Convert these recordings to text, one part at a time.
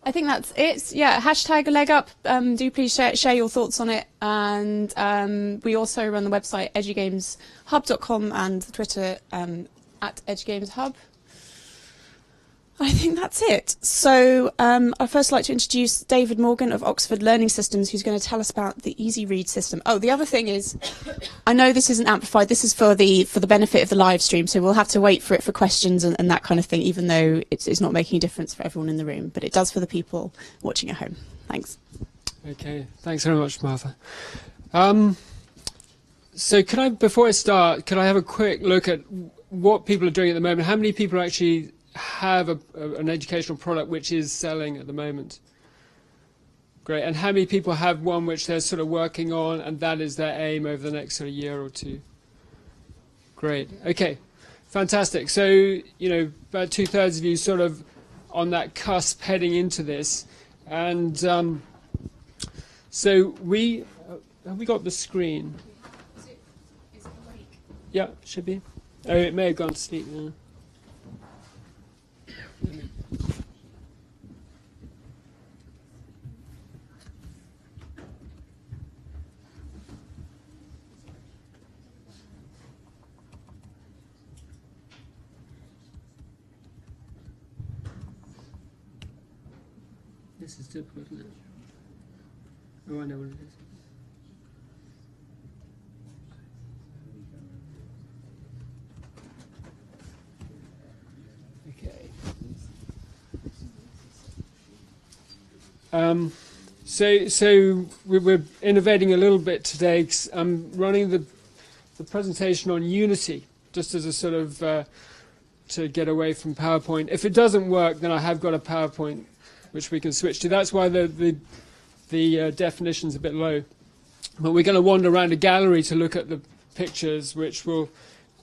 I think that's it. Yeah, hashtag a leg up. Do please share your thoughts on it. And we also run the website edugameshub.com and Twitter at edugameshub. I think that's it. So I'd first like to introduce David Morgan of Oxford Learning Systems, who's going to tell us about the Easy Read system. Oh, the other thing is, I know this isn't amplified. This is for the benefit of the live stream, so we'll have to wait for it for questions and that kind of thing, even though it's not making a difference for everyone in the room, but it does for the people watching at home. Thanks. Okay, thanks very much, Martha. So before I start, could I have a quick look at what people are doing at the moment? How many people actually have an educational product which is selling at the moment? Great. And how many people have one which they're sort of working on and that is their aim over the next sort of year or two? Great. Okay. Fantastic. So, you know, about 2/3 of you sort of on that cusp heading into this. And so have we got the screen? Is it awake? Yeah, should be. Oh, it may have gone to sleep now. This is difficult, isn't it? Oh, I know what it is. Okay. So we're innovating a little bit today. I'm running the presentation on Unity, just as a sort of to get away from PowerPoint. If it doesn't work, then I have got a PowerPoint which we can switch to. That's why the definition's a bit low. But we're going to wander around a gallery to look at the pictures, which will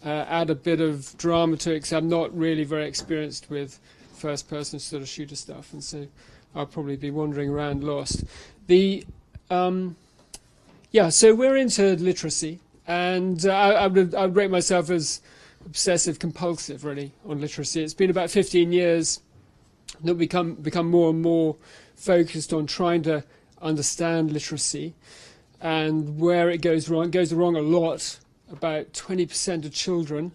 add a bit of drama to it, because I'm not really very experienced with first-person sort of shooter stuff, and so I'll probably be wandering around lost. So we're into literacy, and I would rate myself as obsessive-compulsive, really, on literacy. It's been about 15 years that we become more and more focused on trying to understand literacy and where it goes wrong. It goes wrong a lot. About 20% of children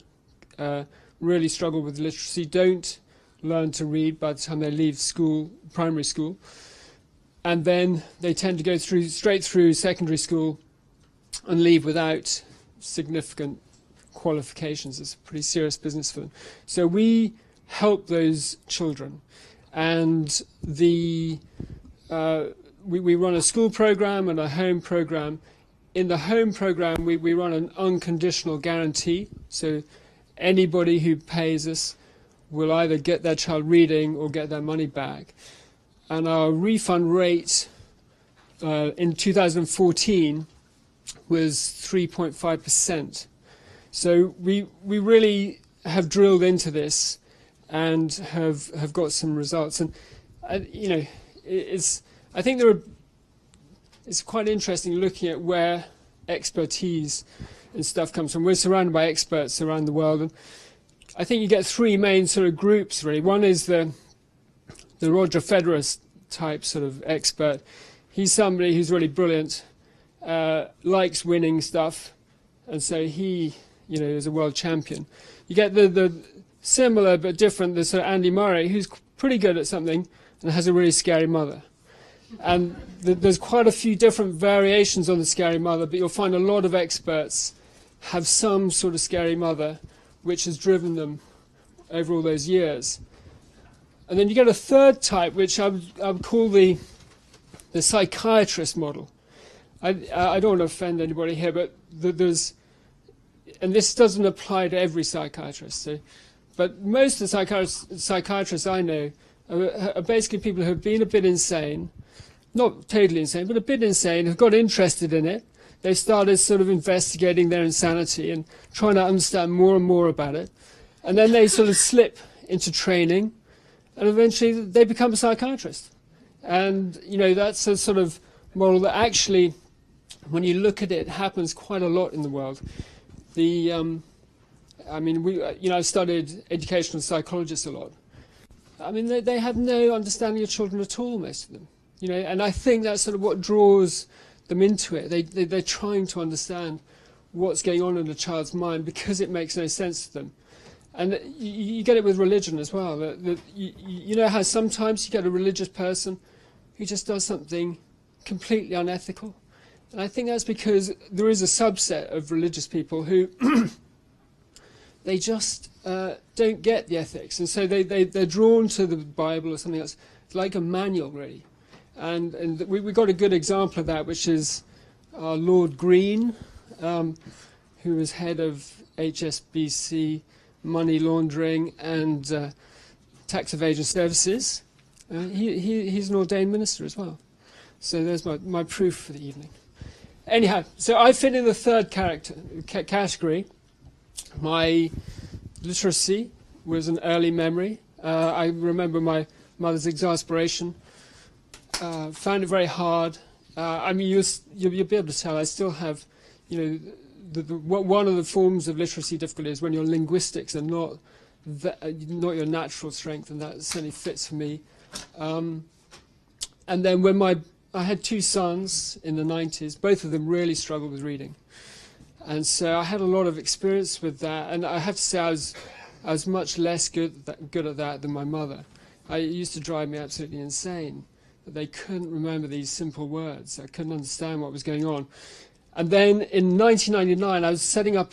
really struggle with literacy, don't learn to read by the time they leave school, primary school, and then they tend to go straight through secondary school and leave without significant qualifications. It's a pretty serious business for them. So we help those children, and we run a school program and a home program. In the home program, we run an unconditional guarantee, so anybody who pays us will either get their child reading or get their money back. And our refund rate in 2014 was 3.5%. So we really have drilled into this and have got some results. And you know, I think it's quite interesting looking at where expertise and stuff comes from. We're surrounded by experts around the world, and I think you get three main sort of groups really. One is the Roger Federer type sort of expert. He's somebody who's really brilliant, likes winning stuff, and so he, you know, is a world champion. You get the similar but different, the sort of Andy Murray, who's pretty good at something and has a really scary mother. And there's quite a few different variations on the scary mother, but you'll find a lot of experts have some sort of scary mother which has driven them over all those years. And then you get a third type, which I would call the psychiatrist model. I don't want to offend anybody here, but and this doesn't apply to every psychiatrist, but most of the psychiatrists I know are basically people who have been a bit insane, not totally insane, but a bit insane, have got interested in it. They started sort of investigating their insanity and trying to understand more and more about it. And then they sort of slip into training, and eventually they become a psychiatrist. And, you know, that's a sort of model that actually, when you look at it, happens quite a lot in the world. I mean, I've studied educational psychologists a lot. I mean, they have no understanding of children at all, most of them. You know, and I think that's sort of what draws them into it. They're trying to understand what's going on in a child's mind because it makes no sense to them. And you get it with religion as well. You know how sometimes you get a religious person who just does something completely unethical? And I think that's because there is a subset of religious people who they just don't get the ethics. And so they're drawn to the Bible or something else. It's like a manual, really. And we got a good example of that, which is our Lord Green, who was head of HSBC money laundering and tax evasion services. He's an ordained minister as well. So there's my proof for the evening. Anyhow, so I fit in the third category. My literacy was an early memory. I remember my mother's exasperation. Found it very hard. I mean, you'll be able to tell. I still have, you know, one of the forms of literacy difficulty is when your linguistics are not your natural strength, and that certainly fits for me. And then when I had two sons in the 90s, both of them really struggled with reading. And so I had a lot of experience with that, and I have to say I was much less good at that than my mother. It used to drive me absolutely insane that they couldn't remember these simple words. I couldn't understand what was going on. And then in 1999, I was setting up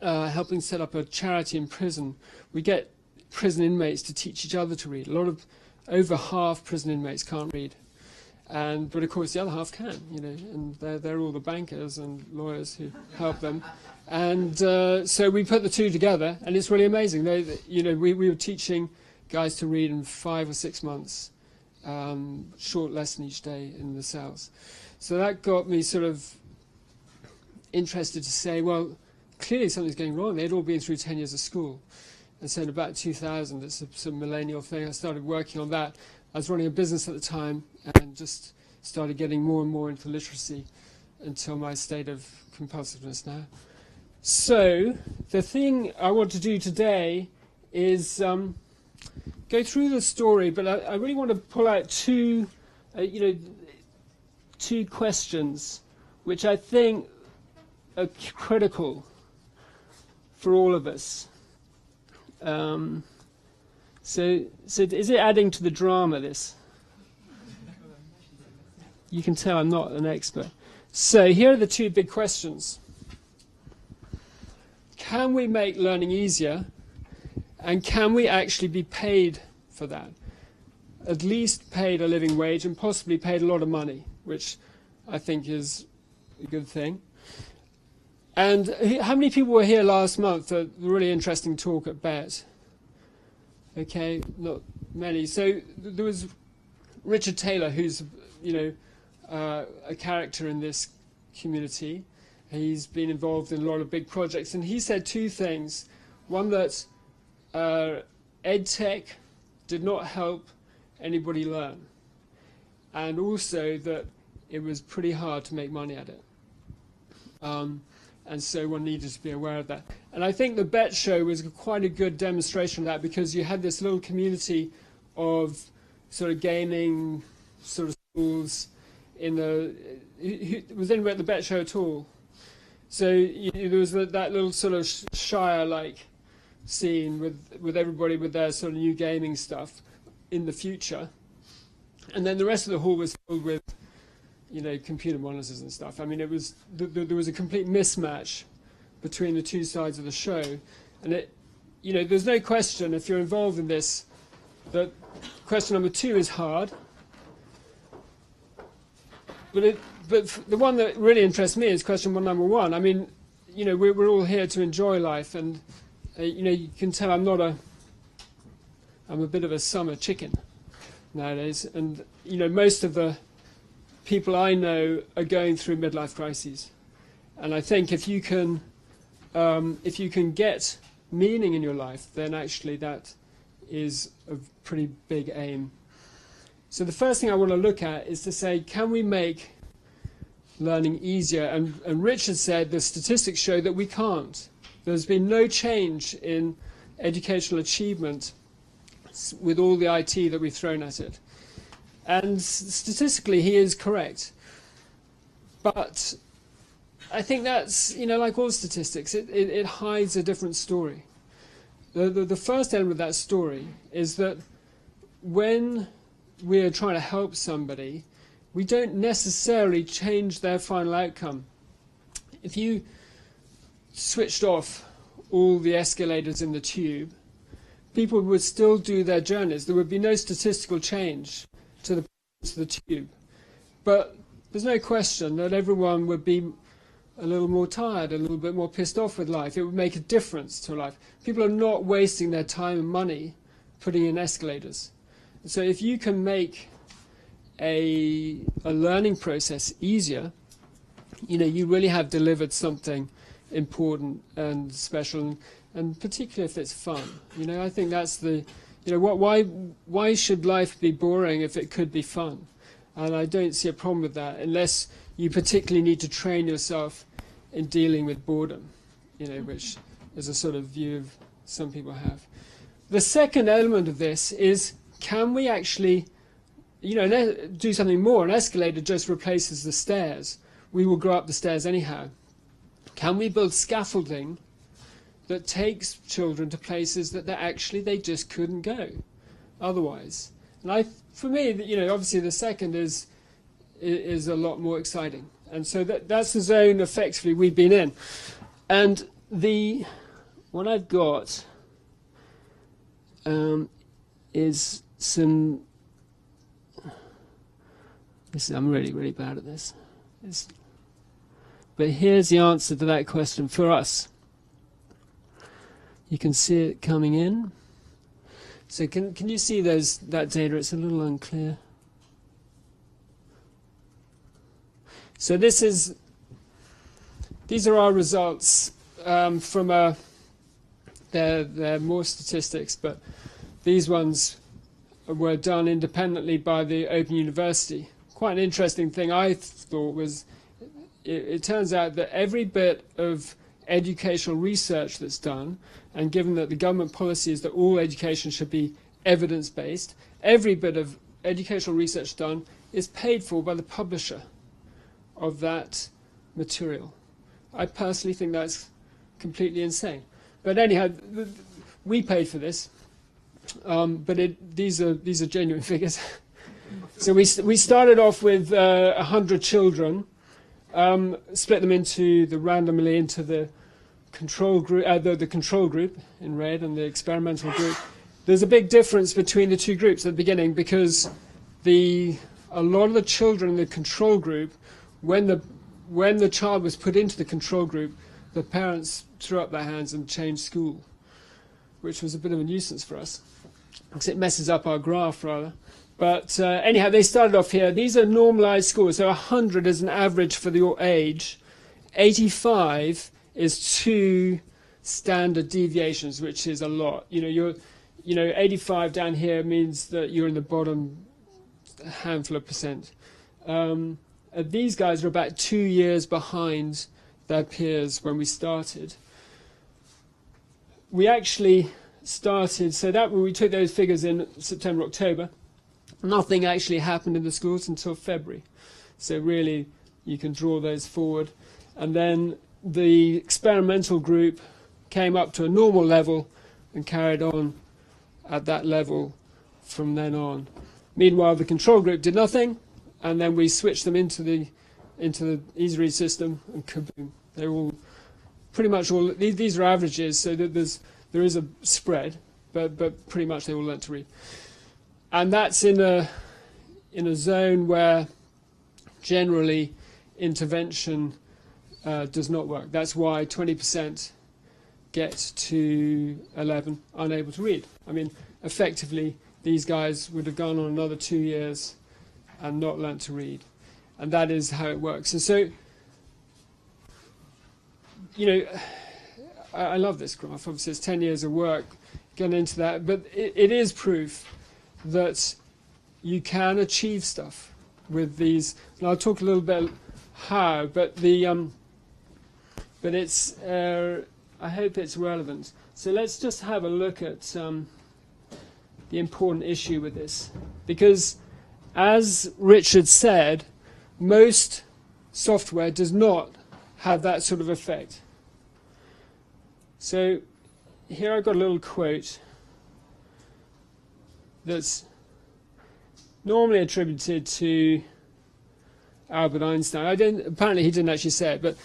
helping set up a charity in prison. We get prison inmates to teach each other to read. Over half prison inmates can't read. But of course the other half can, you know, and they're all the bankers and lawyers who help them. And so we put the two together, and it's really amazing. We were teaching guys to read in 5 or 6 months, short lesson each day in the cells. So that got me sort of interested to say, well, clearly something's going wrong. They'd all been through 10 years of school. And so in about 2000, it's some millennial thing, I started working on that. I was running a business at the time and just started getting more and more into literacy until my state of compulsiveness now. So the thing I want to do today is go through the story, but I really want to pull out two questions which I think are critical for all of us. So is it adding to the drama, this? You can tell I'm not an expert. So here are the two big questions. Can we make learning easier? And can we actually be paid for that? At least paid a living wage and possibly paid a lot of money, which I think is a good thing. And how many people were here last month at the really interesting talk at BET? Okay, not many. So there was Richard Taylor, who's, a character in this community. He's been involved in a lot of big projects, and he said two things. One, that EdTech did not help anybody learn, and also that it was pretty hard to make money at it. And so one needed to be aware of that. And I think the BET show was quite a good demonstration of that, because you had this little community of sort of gaming sort of schools was anyone at the BET show at all? So there was that little sort of Shire-like scene with everybody with their sort of new gaming stuff in the future. And then the rest of the hall was filled with computer monitors and stuff. I mean, there was a complete mismatch between the two sides of the show, and there's no question, if you're involved in this, that question number 2 is hard. But the one that really interests me is question number 1. I mean, we're all here to enjoy life, and you can tell I'm a bit of a summer chicken nowadays, and most of the people I know are going through midlife crises, and I think if you can get meaning in your life, then actually that is a pretty big aim. So the first thing I want to look at is to say, can we make learning easier? And Richard said the statistics show that we can't. There's been no change in educational achievement with all the IT that we've thrown at it. And statistically, he is correct. But I think that's, like all statistics, it hides a different story. The first element of that story is that when we're trying to help somebody, we don't necessarily change their final outcome. If you switched off all the escalators in the tube, people would still do their journeys. There would be no statistical change to the tube. But there's no question that everyone would be a little more tired, a little bit more pissed off with life. It would make a difference to life. People are not wasting their time and money putting in escalators. So if you can make a learning process easier, you really have delivered something important and special, and particularly if it's fun. I think that's why should life be boring if it could be fun? And I don't see a problem with that unless you particularly need to train yourself in dealing with boredom, which is a sort of view some people have. The second element of this is, can we actually do something more? An escalator just replaces the stairs. We will go up the stairs anyhow. Can we build scaffolding that takes children to places that they just couldn't go otherwise? And for me, obviously the second is a lot more exciting. And so that's the zone effectively we've been in. And what I've got is some. I'm really, really bad at this. But here's the answer to that question for us. You can see it coming in. So can you see that data? It's a little unclear. So these are our results from they're more statistics, but these ones were done independently by the Open University. Quite an interesting thing I thought was, it turns out that every bit of educational research that's done, and given that the government policy is that all education should be evidence-based, every bit of educational research done is paid for by the publisher of that material. I personally think that's completely insane. But anyhow, we paid for this, but these are genuine figures. So we started off with 100 children, split them randomly into the control group, the control group in red and the experimental group. There's a big difference between the two groups at the beginning, because a lot of the children in the control group, when the child was put into the control group, the parents threw up their hands and changed school, which was a bit of a nuisance for us, because it messes up our graph rather. But anyhow, they started off here. These are normalized scores. So 100 is an average for your age. 85 is 2 standard deviations, which is a lot. 85 down here means that you're in the bottom handful of percent. These guys are about 2 years behind their peers when we started. We actually started, so that when we took those figures in September, October, nothing actually happened in the schools until February. So really, you can draw those forward. And then the experimental group came up to a normal level and carried on at that level from then on. Meanwhile, the control group did nothing, and then we switched them into the easy read system, and kaboom. They're all pretty much all. These are averages, so that there is a spread, but pretty much they all learnt to read. And that's in a zone where generally intervention does not work. That's why 20% get to 11 unable to read. I mean, effectively, these guys would have gone on another 2 years and not learnt to read. And that is how it works. And so, I love this graph. Obviously, it's 10 years of work going into that. But it is proof that you can achieve stuff with these. And I'll talk a little bit how, but it's I hope it's relevant. So let's just have a look at the important issue with this. Because, as Richard said, most software does not have that sort of effect. So here I've got a little quote that's normally attributed to Albert Einstein. Apparently he didn't actually say it, but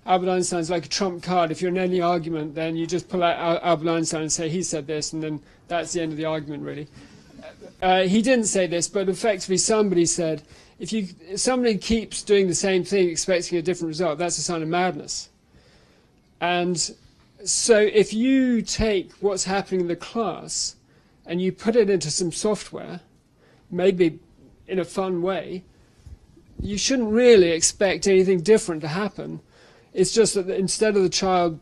Albert Einstein's like a trump card. If you're in any argument, then you just pull out Albert Einstein and say he said this, and then that's the end of the argument, really. He didn't say this, but effectively somebody said, if somebody keeps doing the same thing expecting a different result, that's a sign of madness. And so if you take what's happening in the class and you put it into some software, maybe in a fun way, you shouldn't really expect anything different to happen. It's just that instead of the child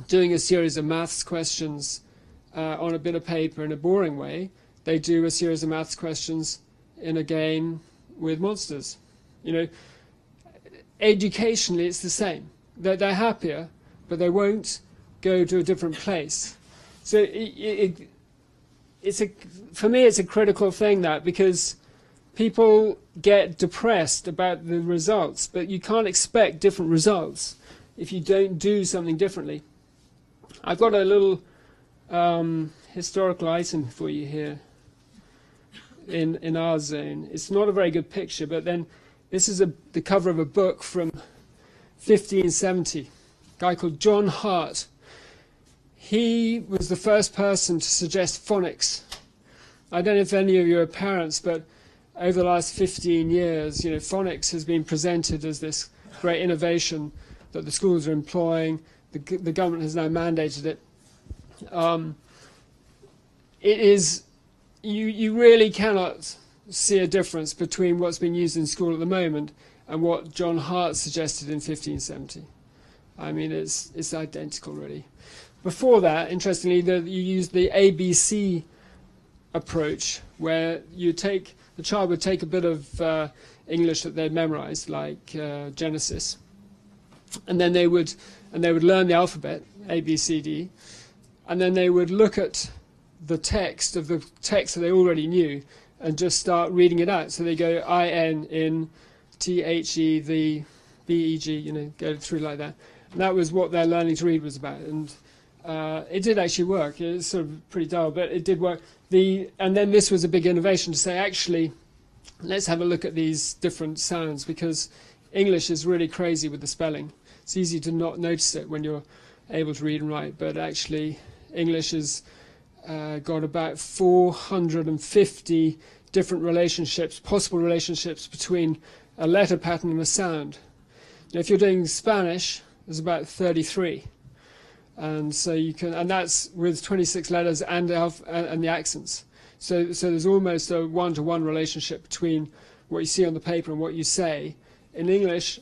doing a series of maths questions on a bit of paper in a boring way, they do a series of maths questions in a game with monsters. You know, educationally it's the same. They're happier, but they won't go to a different place. So for me it's a critical thing, that, because people get depressed about the results, but you can't expect different results if you don't do something differently. I've got a little historical item for you here in our zone. It's not a very good picture, but then this is the cover of a book from 1570, a guy called John Hart. He was the first person to suggest phonics. I don't know if any of you are parents, but over the last 15 years, you know, phonics has been presented as this great innovation that the schools are employing. The government has now mandated it. It is, you really cannot see a difference between what's being used in school at the moment and what John Hart suggested in 1570. I mean, it's identical, really. Before that, interestingly, you used the ABC approach, where the child would take a bit of English that they'd memorized, like Genesis, and then they would learn the alphabet, A, B, C, D, and then they would look at the text that they already knew and just start reading it out. So they go I-N in T-H-E, the B-E-G, you know, go through like that. And that was what their learning to read was about. And it did actually work. It was sort of pretty dull, but it did work. And then this was a big innovation to say, actually, let's have a look at these different sounds, because English is really crazy with the spelling. It's easy to not notice it when you're able to read and write, but actually English has got about 450 different relationships, possible relationships between a letter pattern and a sound. Now, if you're doing Spanish, there's about 33. And so you can, and that's with 26 letters and the accents. So there's almost a one-to-one relationship between what you see on the paper and what you say. In English,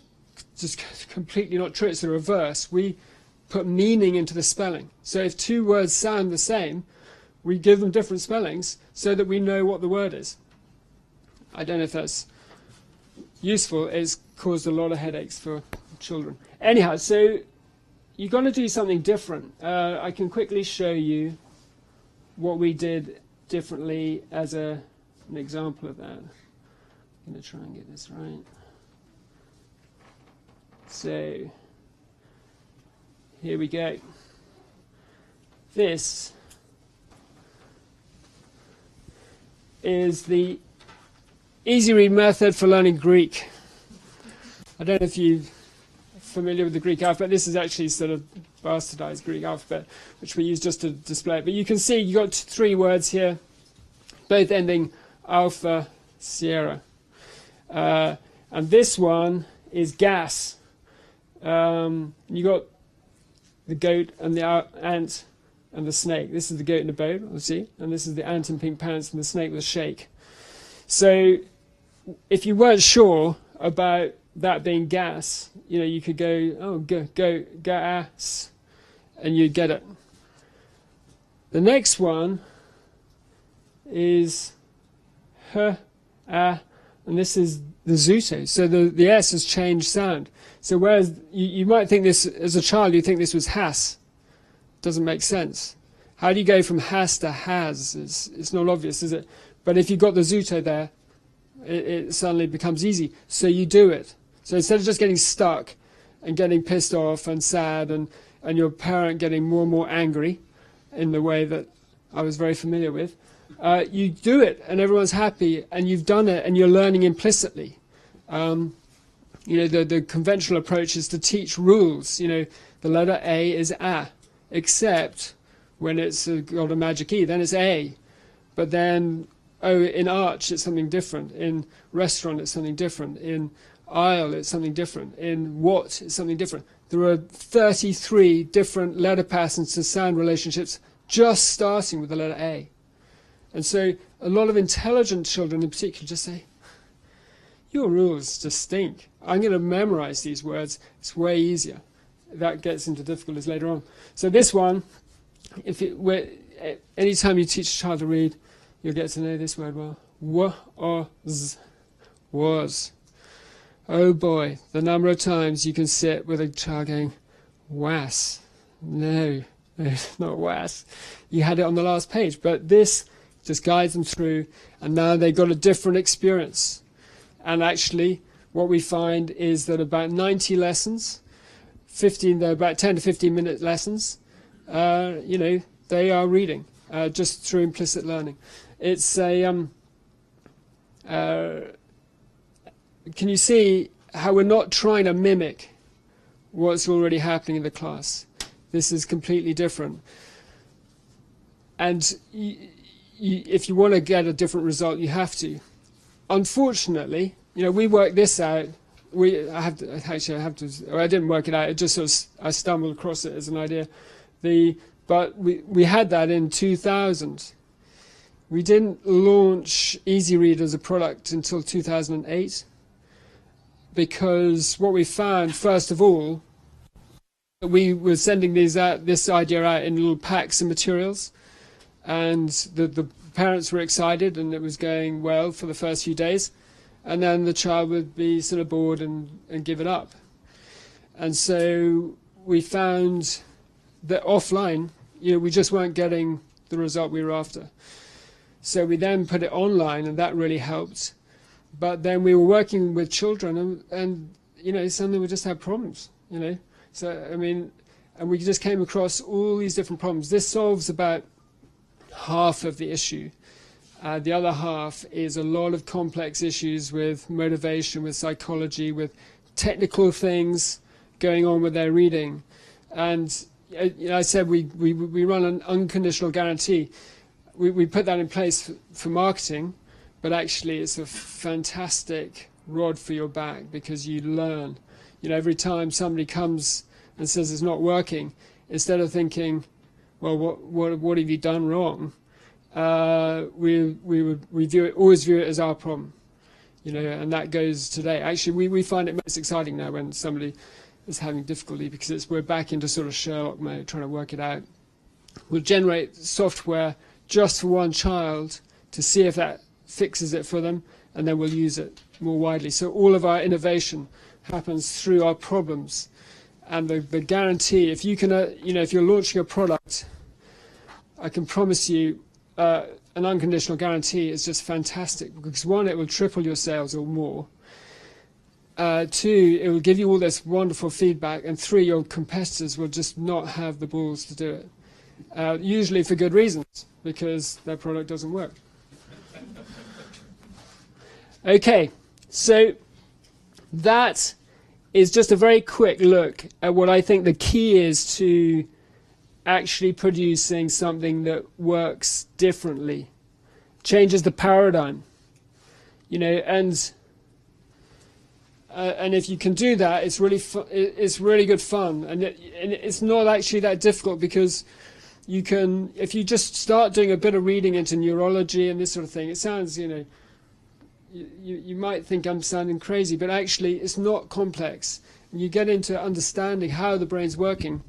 just completely not true. It's the reverse. We put meaning into the spelling. So if two words sound the same, we give them different spellings so that we know what the word is. I don't know if that's useful. It's caused a lot of headaches for children. Anyhow, so you're going to do something different. I can quickly show you what we did differently as an example of that. I'm going to try and get this right. So here we go. This is the easy read method for learning Greek. I don't know if you're familiar with the Greek alphabet. This is actually sort of bastardized Greek alphabet, which we use just to display it. But you can see you've got three words here, both ending Alpha, Sierra. And this one is gas. You got the goat and the ant and the snake. This is the goat in the boat, obviously, and this is the ant in pink pants and the snake with a shake. So if you weren't sure about that being gas, you know, you could go, oh, go gas, and you'd get it. The next one is and this is the Zuto. So the S has changed sound. So whereas you might think this, as a child, you think this was has. Doesn't make sense. How do you go from has to has? It's not obvious, is it? But if you've got the Zuto there, it suddenly becomes easy. So you do it. So instead of just getting stuck and getting pissed off and sad and your parent getting more and more angry in the way that I was very familiar with, you do it and everyone's happy and you've done it and you're learning implicitly. The conventional approach is to teach rules. The letter A is A, except when it's got a magic E, then it's A. But then, in arch it's something different. In restaurant it's something different. In aisle it's something different. In what it's something different. There are 33 different letter patterns to sound relationships just starting with the letter A. And so a lot of intelligent children in particular just say, your rules just stink. I'm going to memorize these words. It's way easier. That gets into difficulties later on. So this one, anytime you teach a child to read, you'll get to know this word well. Was. Oh boy, the number of times you can sit with a child going, was. No, not was. You had it on the last page, but this just guides them through, and now they've got a different experience. And actually, what we find is that about 90 lessons, they're about 10 to 15 minute lessons, they are reading just through implicit learning. It's a, can you see how we're not trying to mimic what's already happening in the class? This is completely different. And if you want to get a different result, you have to. Unfortunately, we worked this out. I didn't work it out. It just sort of, I stumbled across it as an idea. But we had that in 2000. We didn't launch Easy Read as a product until 2008 because what we found, first of all, we were sending this idea out in little packs of materials, and the parents were excited and it was going well for the first few days, and then the child would be sort of bored and give it up. And so we found that offline, we just weren't getting the result we were after. So we then put it online, and that really helped. But then we were working with children, and suddenly we just had problems, So, and we just came across all these different problems. This solves about half of the issue. The other half is a lot of complex issues with motivation, with psychology, with technical things going on with their reading. And I said we run an unconditional guarantee. We put that in place for marketing, but actually it's a fantastic rod for your back because you learn. Every time somebody comes and says it's not working, instead of thinking, well, what have you done wrong? We always view it as our problem, and that goes today. Actually, we find it most exciting now when somebody is having difficulty because we're back into sort of Sherlock mode, trying to work it out. We'll generate software just for one child to see if that fixes it for them, and then we'll use it more widely. So all of our innovation happens through our problems, and the guarantee, if you can, if you're launching a product, I can promise you an unconditional guarantee is just fantastic because one, it will triple your sales or more. Two, it will give you all this wonderful feedback, and three, your competitors will just not have the balls to do it. Usually for good reasons, because their product doesn't work. Okay, so that is just a very quick look at what I think the key is to actually producing something that works differently, changes the paradigm, and if you can do that, it's really good fun, and it's not actually that difficult because you can, if you just start doing a bit of reading into neurology and this sort of thing, it sounds, you might think I'm sounding crazy, but actually it's not complex. And you get into understanding how the brain's working,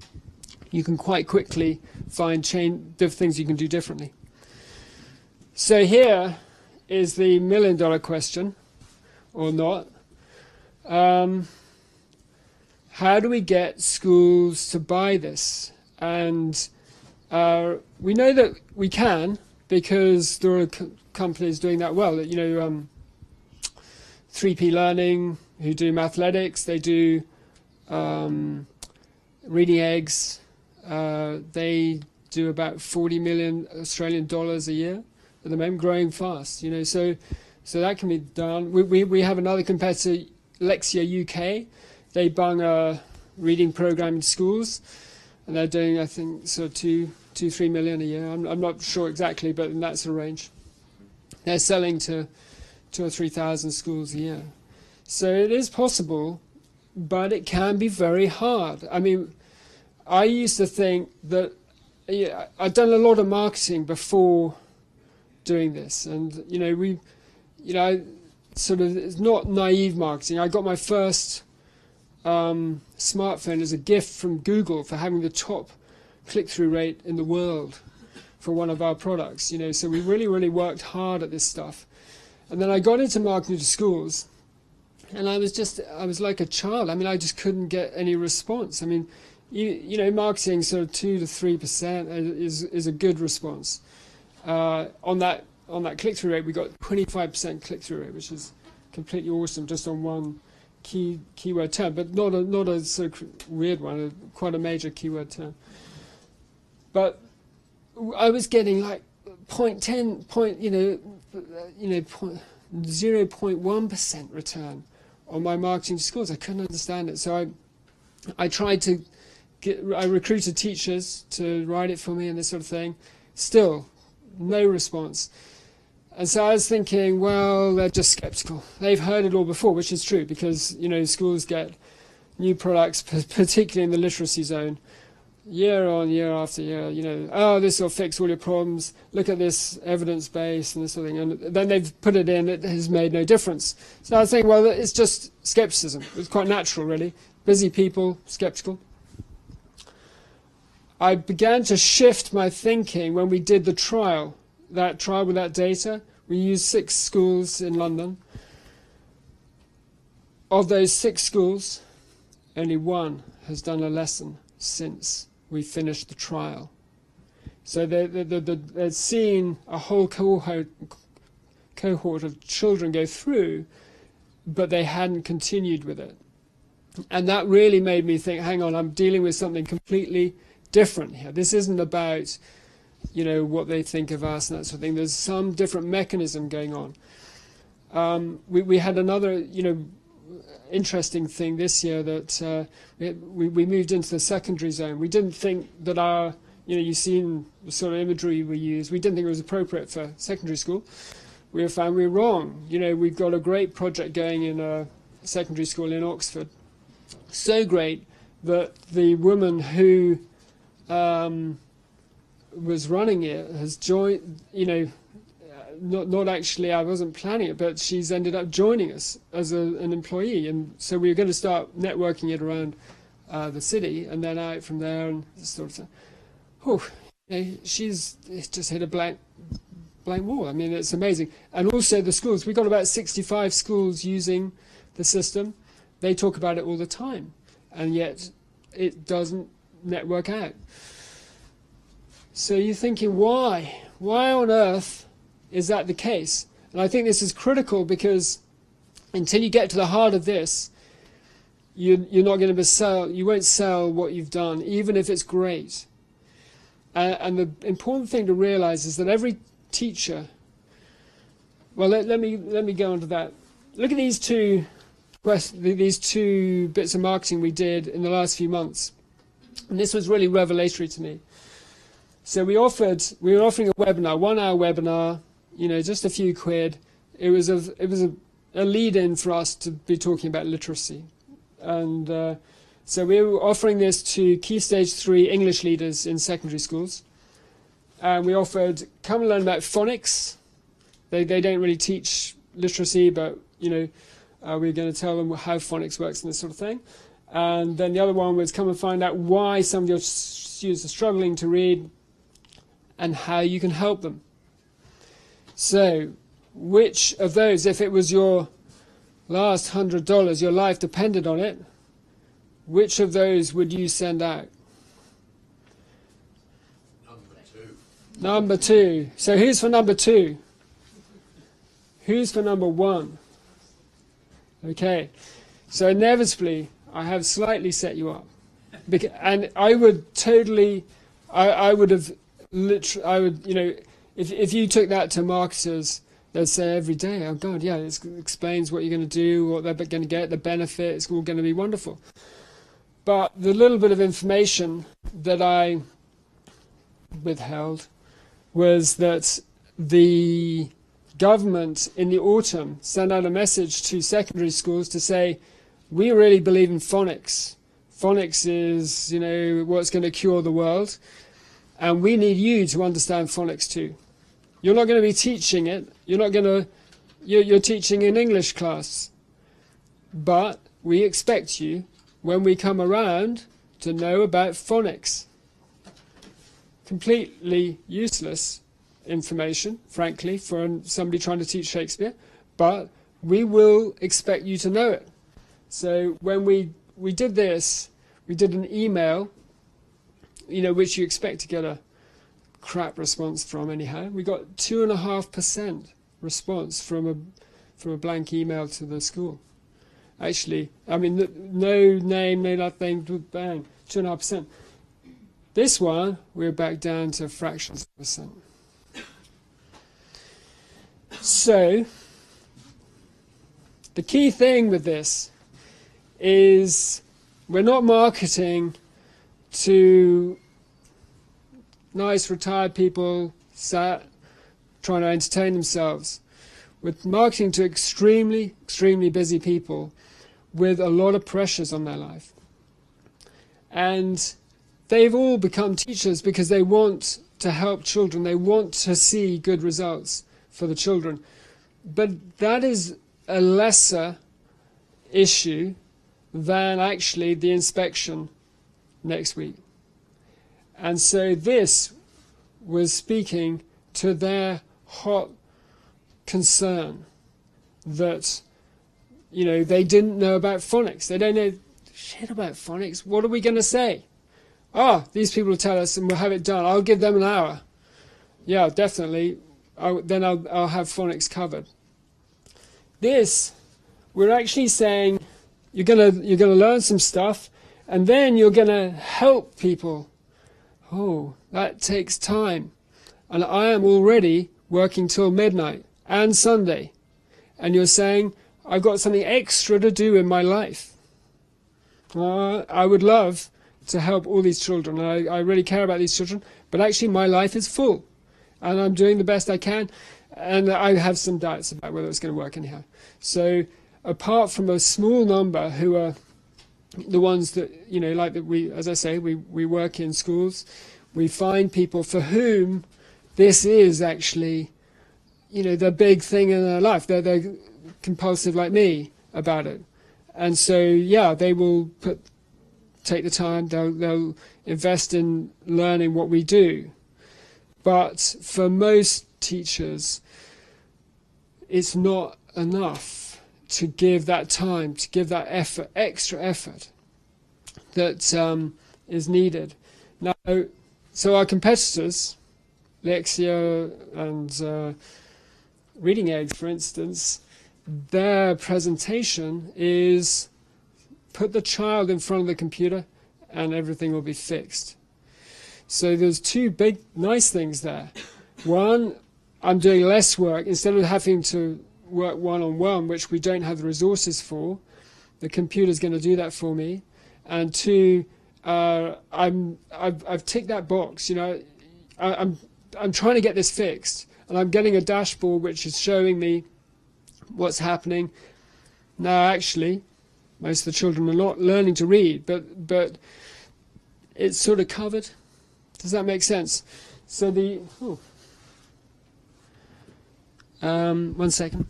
you can quite quickly find different things you can do differently. So here is the million-dollar question, or not. How do we get schools to buy this? And We know that we can because there are companies doing that well. 3P Learning, who do Mathletics, they do Reading Eggs. They do about 40 million Australian dollars a year at the moment, growing fast. So that can be done. We have another competitor, Lexia UK. They bung a reading program in schools, and they're doing, I think, sort of 2-3 million a year. I'm not sure exactly, but in that sort of range. They're selling to 2,000 or 3,000 schools a year. So it is possible, but it can be very hard. I mean, I used to think that I'd done a lot of marketing before doing this, and sort of, it's not naive marketing. I got my first smartphone as a gift from Google for having the top click-through rate in the world for one of our products. So we really worked hard at this stuff. And then I got into marketing to schools, and I was like a child. I mean, I just couldn't get any response. I mean, marketing sort of 2 to 3% is a good response. On that click-through rate, we got 25% click-through rate, which is completely awesome, just on one keyword term, but not a sort of weird one, quite a major keyword term. But I was getting like 0.1% return on my marketing to schools. I couldn't understand it, so I tried to I recruited teachers to write it for me and this sort of thing. Still, no response. And so I was thinking, well, they're just skeptical. They've heard it all before, which is true, because schools get new products, particularly in the literacy zone, year on year after year. Oh, this will fix all your problems. Look at this evidence base and this sort of thing. And then they've put it in. It has made no difference. So I was thinking, well, it's just skepticism. It's quite natural, really. Busy people, skeptical. I began to shift my thinking when we did the trial. That trial with that data, we used 6 schools in London. Of those 6 schools, only 1 has done a lesson since we finished the trial. So they'd seen a whole cohort of children go through, but they hadn't continued with it. And that really made me think, hang on, I'm dealing with something completely different here. This isn't about what they think of us and that sort of thing. There's some different mechanism going on. We had another, interesting thing this year that we moved into the secondary zone. We didn't think that our, you've seen the sort of imagery we use. We didn't think it was appropriate for secondary school. We found we were wrong. We've got a great project going in a secondary school in Oxford. So great that the woman who was running it has joined, not actually, I wasn't planning it, but she's ended up joining us as an employee. And so we're going to start networking it around the city and then out from there and sort of, she's just hit a blank wall. I mean, it's amazing. And also the schools, we've got about 65 schools using the system. They talk about it all the time, and yet it doesn't network out. So you're thinking, why? Why on earth is that the case? And I think this is critical, because until you get to the heart of this, you're not going to sell. You won't sell what you've done, even if it's great. And the important thing to realize is that every teacher. Well, let me go on to that. Look at these two bits of marketing we did in the last few months, and this was really revelatory to me. So we were offering a webinar, 1-hour webinar, just a few quid. It was a lead-in for us to be talking about literacy. And so we were offering this to Key Stage 3 English leaders in secondary schools. And we offered, come and learn about phonics. They don't really teach literacy, but, we're going to tell them how phonics works and this sort of thing. And then the other one was, come and find out why some of your students are struggling to read, and how you can help them. So, which of those, if it was your last $100, your life depended on it, which of those would you send out? Number 2. So who's for number 2? Who's for number 1? Okay. So inevitably, I have slightly set you up. And I would totally, I would have literally, I would, you know, if you took that to marketers, they'd say every day, oh God, yeah, it explains what you're going to do, what they're going to get, the benefit, it's all going to be wonderful. But the little bit of information that I withheld was that the government in the autumn sent out a message to secondary schools to say, we really believe in phonics. Phonics is, you know, what's going to cure the world. And we need you to understand phonics too. You're not going to be teaching it. You're teaching in English class. But we expect you, when we come around, to know about phonics. Completely useless information, frankly, for somebody trying to teach Shakespeare. But we will expect you to know it. So when we did this, we did an email, you know, which you expect to get a crap response from anyhow. We got 2.5% response from a blank email to the school. Actually, I mean, no name, no nothing, bang, 2.5%. This one, we're back down to fractions of a percent. So, the key thing with this is we're not marketing to nice retired people sat trying to entertain themselves. We're marketing to extremely, extremely busy people with a lot of pressures on their life. And they've all become teachers because they want to help children. They want to see good results for the children. But that is a lesser issue than actually the inspection next week. And so this was speaking to their hot concern that, you know, they didn't know about phonics. They don't know shit about phonics. What are we going to say? These people will tell us and we'll have it done. I'll give them an hour. Yeah, definitely. Then I'll have phonics covered. This, we're actually saying you're gonna learn some stuff, and then you're gonna help people. Oh, that takes time, and I am already working till midnight and Sunday, and you're saying I've got something extra to do in my life. I would love to help all these children. I really care about these children, but actually my life is full, and I'm doing the best I can, and I have some doubts about whether it's going to work anyhow. So apart from a small number who are the ones that, you know, like that we, as I say, we work in schools, we find people for whom this is actually, you know, the big thing in their life. They're compulsive like me about it. And so, yeah, they will take the time, they'll invest in learning what we do. But for most teachers, it's not enough to give that time, to give that effort, extra effort that is needed. Now, so our competitors, Lexia and Reading Eggs, for instance, their presentation is put the child in front of the computer and everything will be fixed. So there's two big nice things there. One, I'm doing less work. Instead of having to work one-on-one, which we don't have the resources for, the computer's going to do that for me. And two, I've ticked that box. You know, I'm trying to get this fixed, and I'm getting a dashboard which is showing me what's happening. Now, actually, most of the children are not learning to read, but it's sort of covered. Does that make sense? So the 1 second.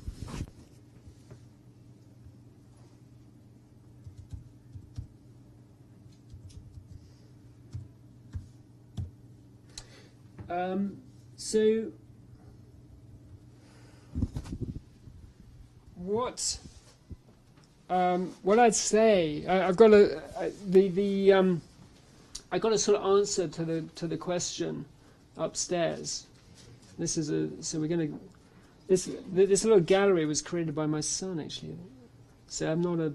So what I'd say, I've got I got a sort of answer to the question upstairs. This is so we're going to, this little gallery was created by my son, actually. So I'm not a,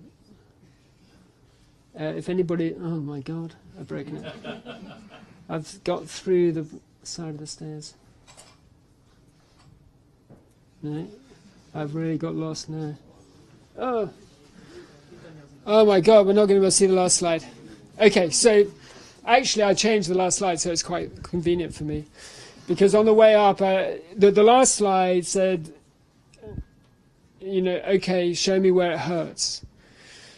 if anybody, oh my God, I've broken it. I've got through the side of the stairs. No, I've really got lost now. Oh my God, we're not going to be able to see the last slide. Okay, so actually I changed the last slide, so it's quite convenient for me. Because on the way up, the last slide said, you know, okay, show me where it hurts.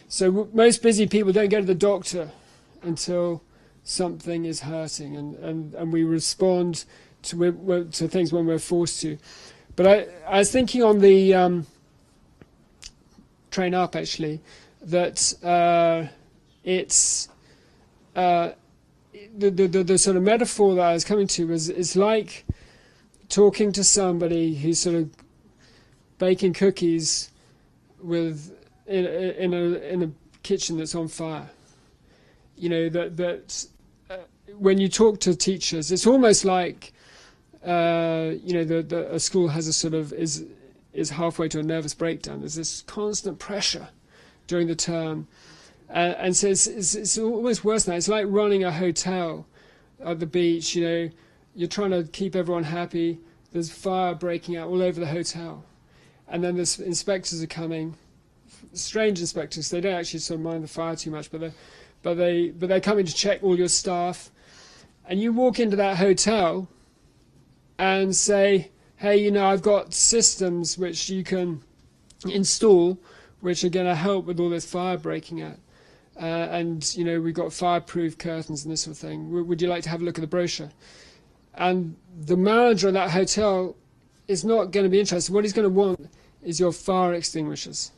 So most busy people don't go to the doctor until something is hurting, and we respond to things when we're forced to. But I was thinking on the train up, actually, that it's the sort of metaphor that I was coming to was it's like talking to somebody who's sort of baking cookies with in a kitchen that's on fire. You know, that when you talk to teachers, it's almost like you know, a school has a sort of is halfway to a nervous breakdown. There's this constant pressure during the term. And so it's almost worse than that. It's like running a hotel at the beach. You know, you're trying to keep everyone happy. There's fire breaking out all over the hotel, and then the inspectors are coming. Strange inspectors. They don't actually sort of mind the fire too much, but they're coming to check all your staff. And you walk into that hotel and say, "Hey, you know, I've got systems which you can install, which are going to help with all this fire breaking out. And, you know, we've got fireproof curtains and this sort of thing. Would you like to have a look at the brochure?" And the manager of that hotel is not going to be interested. What he's going to want is your fire extinguishers,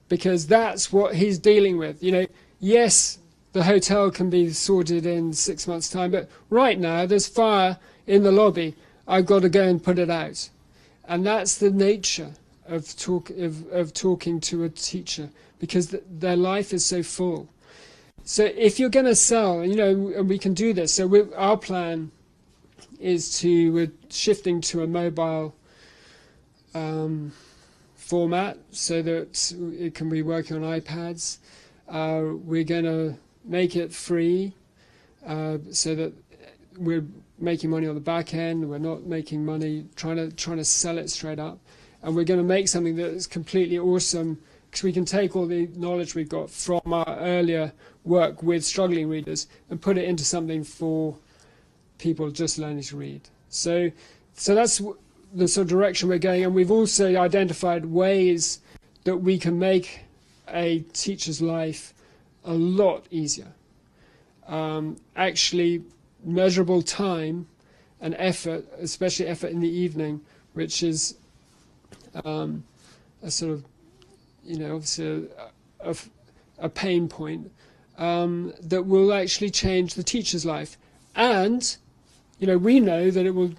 because that's what he's dealing with. You know, yes, the hotel can be sorted in 6 months' time, but right now there's fire in the lobby. I've got to go and put it out. And that's the nature of talking to a teacher, because their life is so full. So if you're going to sell, you know, and we can do this. So our plan is we're shifting to a mobile format so that it can be working on iPads. We're going to make it free so that we're making money on the back end. We're not making money trying to sell it straight up. And we're going to make something that is completely awesome, because we can take all the knowledge we've got from our earlier work with struggling readers and put it into something for people just learning to read. So that's the sort of direction we're going. And we've also identified ways that we can make a teacher's life a lot easier. Actually, measurable time and effort, especially effort in the evening, which is a sort of, you know, obviously a pain point, that will actually change the teacher's life. And, you know, we know that it will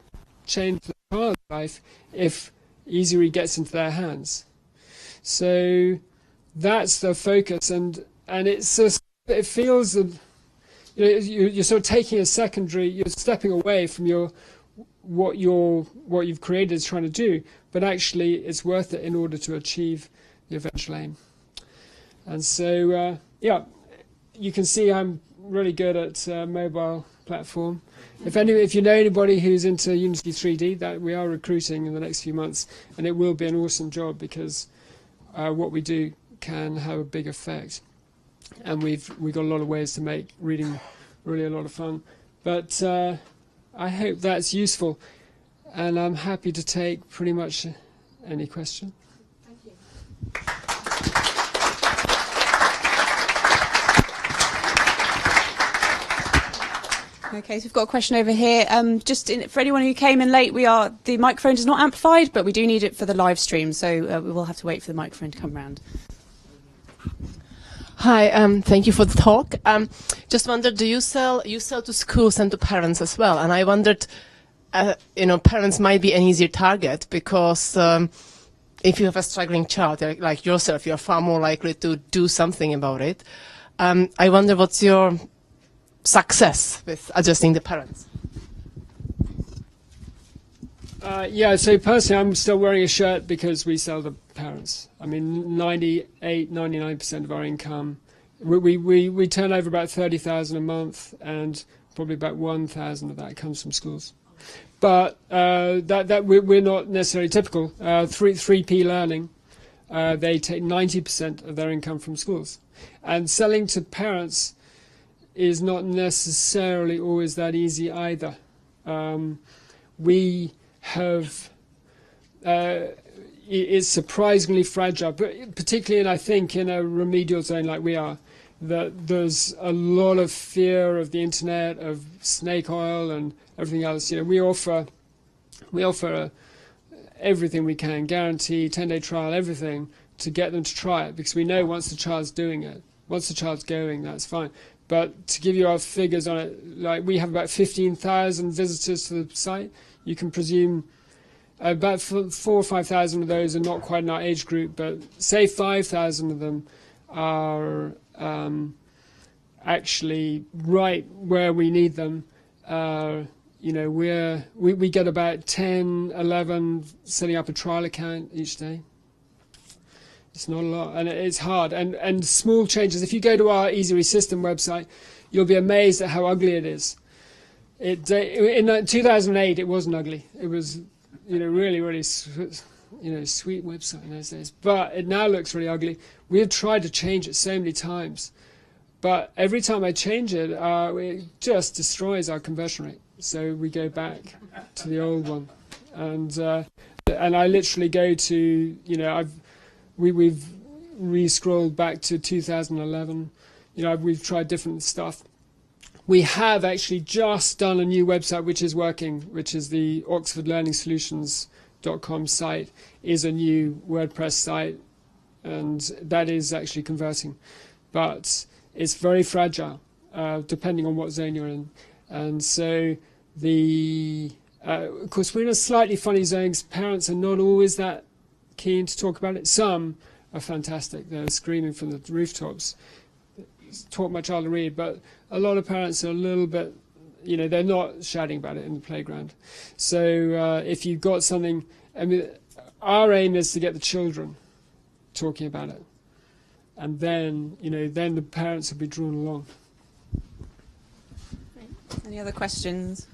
change the child's life if Easy Read gets into their hands. So that's the focus, and it's it feels, you know, you're sort of taking a secondary, you're stepping away from what you've created is trying to do, but actually it's worth it in order to achieve the eventual aim. And so yeah, you can see I'm really good at mobile platform. If you know anybody who's into Unity 3D, that we are recruiting in the next few months, and it will be an awesome job, because what we do can have a big effect. And we've got a lot of ways to make reading really a lot of fun. But I hope that's useful, and I'm happy to take pretty much any question. Thank you. Okay, so we've got a question over here. For anyone who came in late, the microphone is not amplified, but we do need it for the live stream, so we will have to wait for the microphone to come round. Hi, thank you for the talk. Just wondered, you sell to schools and to parents as well? And I wondered, you know, parents might be an easier target, because if you have a struggling child like yourself, you're far more likely to do something about it. I wonder what's your success with adjusting the parents? Yeah, so personally, I'm still wearing a shirt because we sell to parents. I mean, 99% of our income, we turn over about 30,000 a month, and probably about 1,000 of that comes from schools. But we're not necessarily typical. 3P Learning, they take 90% of their income from schools, and selling to parents is not necessarily always that easy either. We have it's surprisingly fragile, but particularly, I think, in a remedial zone like we are, that there's a lot of fear of the internet, of snake oil, and everything else. You know, we offer everything we can, guarantee, 10-day trial, everything, to get them to try it, because we know once the child's doing it, once the child's going, that's fine. But to give you our figures on it, like we have about 15,000 visitors to the site. You can presume about 4,000 or 5,000 of those are not quite in our age group, but say 5,000 of them are actually right where we need them. You know, we get about 10, 11 setting up a trial account each day. It's not a lot, and it's hard. And small changes. If you go to our Easy System website, you'll be amazed at how ugly it is. In 2008, it wasn't ugly. It was, you know, really, really, sweet website in those days. But it now looks really ugly. We have tried to change it so many times, but every time I change it, it just destroys our conversion rate. So we go back to the old one, and I literally go to, you know, we've re-scrolled back to 2011. You know, we've tried different stuff. We have actually just done a new website which is working, which is the oxfordlearningsolutions.com site, is a new WordPress site, and that is actually converting. But it's very fragile, depending on what zone you're in. And so of course, we're in a slightly funny zone because parents are not always that keen to talk about it. Some are fantastic. They're screaming from the rooftops, taught my child to read, but a lot of parents are a little bit, you know, they're not shouting about it in the playground. So if you've got something, I mean, our aim is to get the children talking about it, and then, you know, then the parents will be drawn along. Any other questions?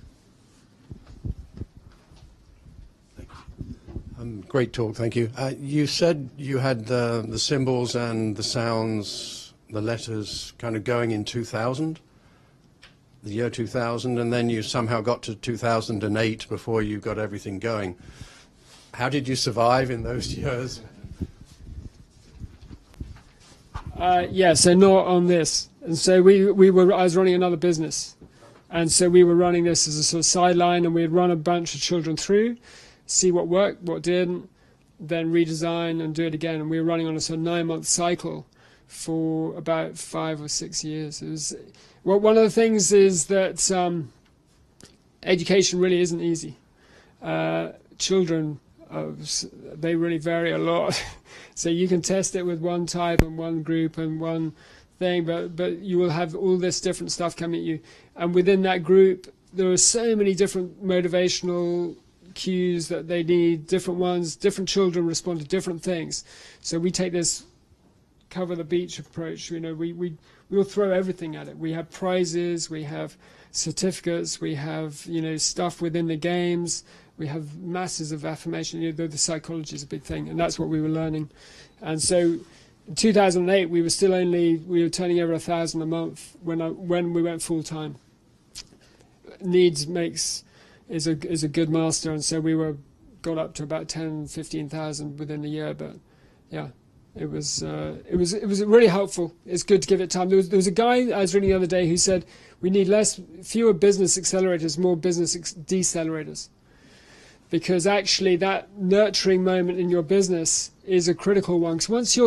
Great talk, thank you. You said you had the symbols and the sounds, the letters kind of going in 2000, the year 2000, and then you somehow got to 2008 before you got everything going. How did you survive in those years? Yeah, so not on this. And so I was running another business. And so we were running this as a sort of sideline, and we'd run a bunch of children through, see what worked, what didn't, then redesign and do it again. And we were running on a sort of 9-month cycle for about 5 or 6 years. It was, well, one of the things is that education really isn't easy. Children, they really vary a lot. So you can test it with one type and one group and one thing, but you will have all this different stuff coming at you. And within that group, there are so many different motivational cues that they need, different ones. Different children respond to different things. So we take this cover the beach approach. You know, we'll throw everything at it. We have prizes, we have certificates, we have, you know, stuff within the games. We have masses of affirmation. You know, the psychology is a big thing, and that's what we were learning. And so in 2008, we were turning over 1,000 a month when we went full time. Needs is a good master, and so we got up to about 10,000-15,000 within a year. But yeah, it was really helpful. It's good to give it time. There was a guy I was reading the other day who said we need fewer business accelerators, more business decelerators, because actually that nurturing moment in your business is a critical one. Because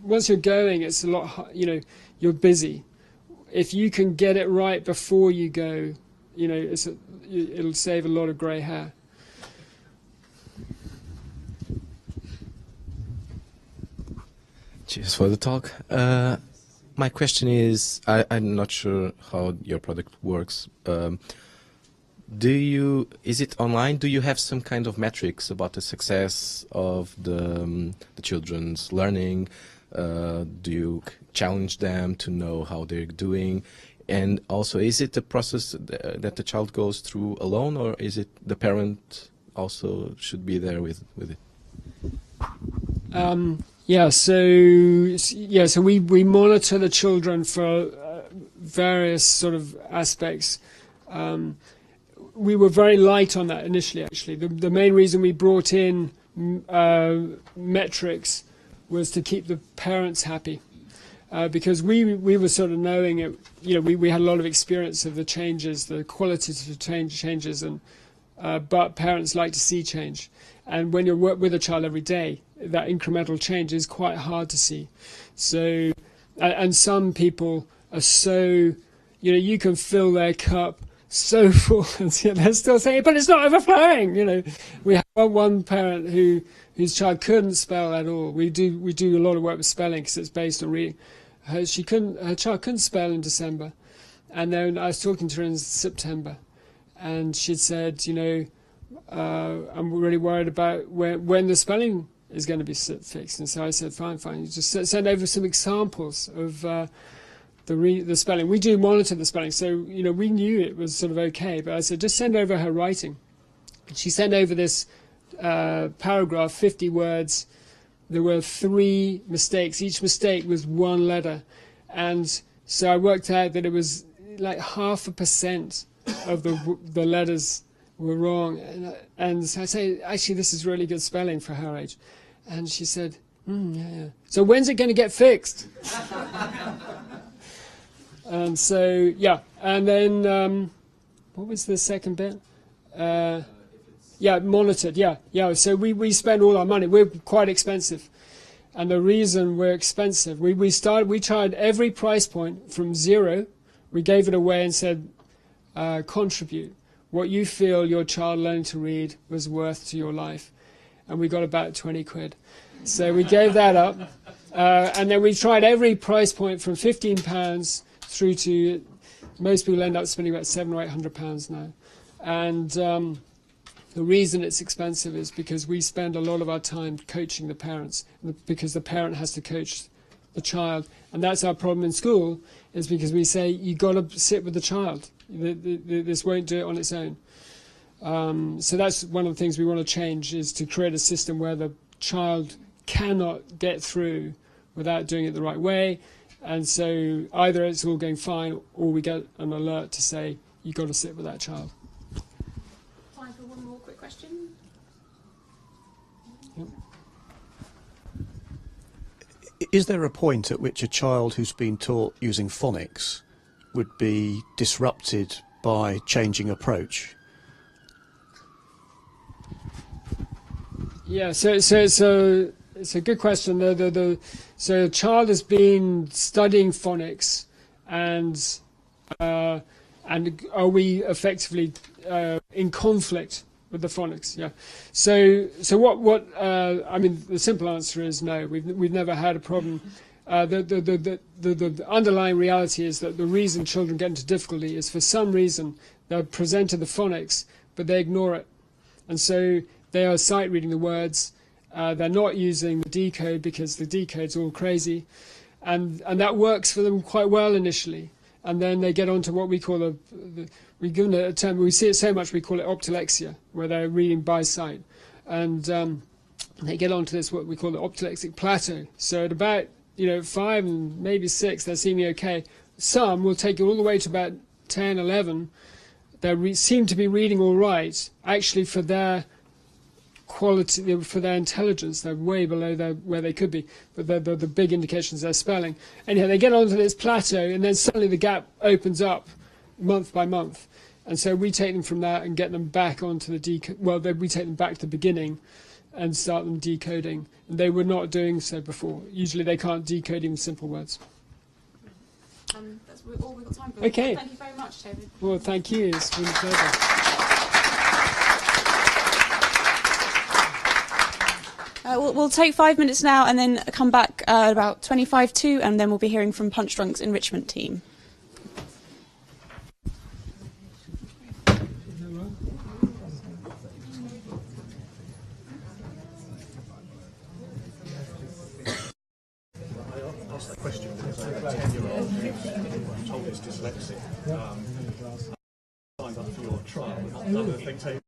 once you're going, it's a lot. You know, you're busy. If you can get it right before you go, you know, it'll save a lot of grey hair. Cheers for the talk. My question is, I'm not sure how your product works, Is it online? Do you have some kind of metrics about the success of the children's learning? Do you challenge them to know how they're doing? And also, is it a process that the child goes through alone, or is it the parent also should be there with it? So we monitor the children for various sort of aspects. We were very light on that initially, actually. The main reason we brought in metrics was to keep the parents happy. Because we were sort of knowing it, we had a lot of experience of the changes, the qualitative changes, and but parents like to see change. And when you work with a child every day, that incremental change is quite hard to see. So, and some people are so, you can fill their cup so full, and they're still saying, but it's not overflowing. We have one parent whose child couldn't spell at all. We do a lot of work with spelling because it's based on reading. Her child couldn't spell in December, and then I was talking to her in September, and she'd said, I'm really worried about when the spelling is going to be fixed. And so I said, fine, you just send over some examples of the spelling. We do monitor the spelling, so we knew it was sort of okay. But I said, just send over her writing. She sent over this paragraph, 50 words. There were 3 mistakes. Each mistake was 1 letter, and so I worked out that it was like 0.5% of the letters were wrong. And so I say, actually, this is really good spelling for her age. And she said, yeah. So when's it going to get fixed? And so, and then what was the second bit? Monitored, So we spend all our money. We're quite expensive. And the reason we're expensive, we tried every price point from 0. We gave it away and said, contribute what you feel your child learning to read was worth to your life. And we got about 20 quid. So we gave that up. And then we tried every price point from £15 through to, most people end up spending about £700 or £800 now. And the reason it's expensive is because we spend a lot of our time coaching the parents, because the parent has to coach the child. And that's our problem in school, is because we say, you've got to sit with the child. This won't do it on its own. So that's one of the things we want to change, is to create a system where the child cannot get through without doing it the right way. And so either it's all going fine, or we get an alert to say, you've got to sit with that child. Time for one more quick question. Yep. Is there a point at which a child who's been taught using phonics would be disrupted by changing approach? Yeah, so it's a good question. So a child has been studying phonics, and are we effectively in conflict with the phonics? Yeah. So what? I mean, the simple answer is no. We've never had a problem. The underlying reality is that the reason children get into difficulty is, for some reason, they're presented the phonics, but they ignore it, and so they are sight reading the words. They're not using the decode because the decode's all crazy, and that works for them quite well initially. And then they get onto what we call we give it a term. We see it so much we call it optolexia, where they're reading by sight, and they get onto this what we call the optolexic plateau. So at about 5 and maybe 6, they're seeming okay. Some will take it all the way to about 10, 11. They seem to be reading all right. Actually, for their quality, for their intelligence, they're way below where they could be. But the big indications they're spelling. Anyhow, they get onto this plateau, and then suddenly the gap opens up month by month. And so we take them from that and get them back onto the we take them back to the beginning and start them decoding. And they were not doing so before. Usually they can't decode even simple words. That's all we've got time for. Okay. Thank you very much, David. Well, thank you. It's been a pleasure. We'll take 5 minutes now and then come back at about 25 to, and then we'll be hearing from Punch Drunk's enrichment team. Is that right? ask that question because I have a 10-year-old who I'm told is dyslexic. Signed up for your trial, but other things.